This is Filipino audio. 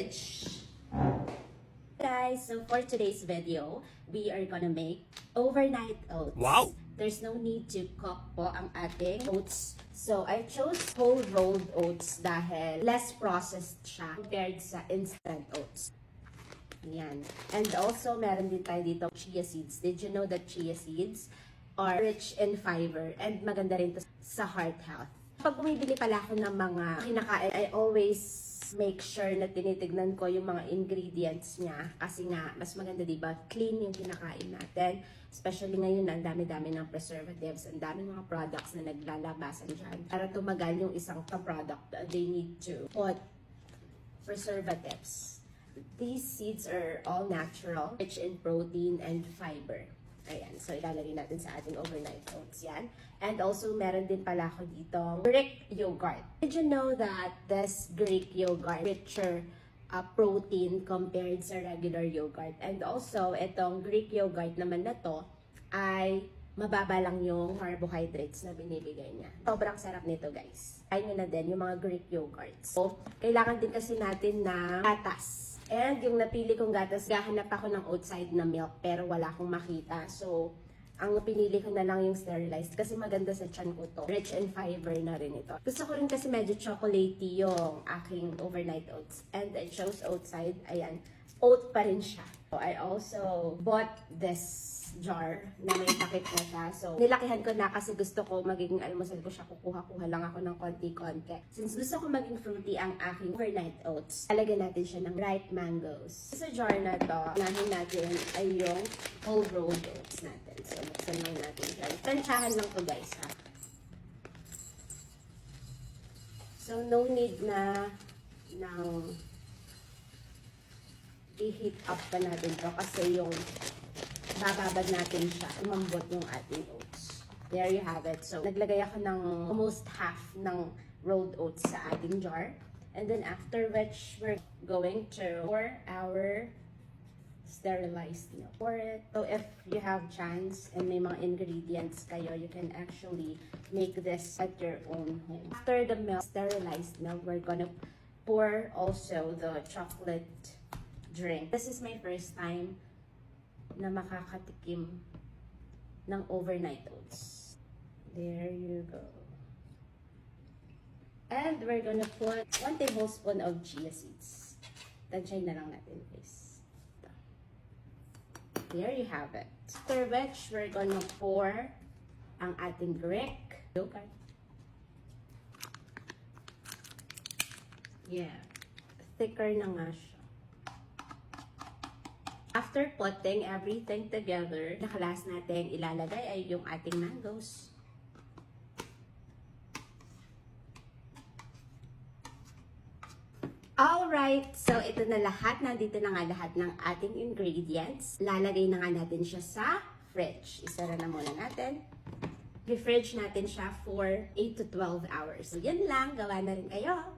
fridge. Guys, so for today's video, we are gonna make overnight oats. Wow! There's no need to cook po ang ating oats. So, I chose whole rolled oats dahil less processed siya compared sa instant oats. Yan. And also, meron din tayo dito chia seeds. Did you know that chia seeds are rich in fiber and maganda rin to sa heart health? Pag bumibili pala ako ng mga kinakain, I always make sure na tinitignan ko yung mga ingredients niya kasi nga, mas maganda diba, clean yung kinakain natin. Especially ngayon, ang dami-dami ng preservatives, ang dami mga products na naglalabasan dyan. Para tumagal yung isang product, they need to put preservatives. These seeds are all natural, rich in protein and fiber. Ayan, so ilalagay natin sa ating overnight oats yan. And also, meron din pala ako ditong Greek yogurt. Did you know that this Greek yogurt richer protein compared sa regular yogurt? And also, itong Greek yogurt naman na to ay mababa lang yung carbohydrates na binibigay niya. Sobrang sarap nito, guys. Kain nyo na din yung mga Greek yogurts. So, kailangan din kasi natin na gatas. And yung napili kong gatas, gahanap ako ng outside na milk pero wala akong makita. So, ang pinili ko na lang yung sterilized kasi maganda sa tiyan ko to. Rich in fiber na rin ito. Gusto ko rin kasi medyo chocolatey yung aking overnight oats. And I chose outside. Ayan, oat pa rin siya. So, I also bought this jar na may takip na siya. So, nilakihan ko na kasi gusto ko magiging almusal ko siya. Kukuha-kuha lang ako ng konti-konti. Since gusto ko maging fruity ang aking overnight oats, talagyan natin siya ng ripe mangoes. Sa jar na to, nahin natin ay yung whole rolled oats natin. So, buksan lang natin siya. Tansyahan lang to, guys, ha. So, no need na ng i-heat up pa natin to kasi yung bababad natin siya, umambot yung ating oats. There you have it. So, naglagay ako ng almost half ng rolled oats sa ating jar. And then after which, we're going to pour our sterilized milk. Pour it. So, if you have chance and may mga ingredients kayo, you can actually make this at your own home. After the milk, sterilized milk, we're gonna pour also the chocolate drink. This is my first time na makakatikim ng overnight oats. There you go. And we're gonna put 1 tablespoon of chia seeds. Tansyahin na lang natin, guys. There you have it. After which, we're gonna pour ang ating Greek yogurt. Yeah. Thicker na nga siya. After putting everything together, nakalas natin ilalagay ay yung ating mangoes. Alright, so ito na lahat. Nandito na nga lahat ng ating ingredients. Lalagay na nga natin siya sa fridge. Isara na muna natin. I-fridge natin siya for 8 to 12 hours. So yan lang, gawa na rin kayo.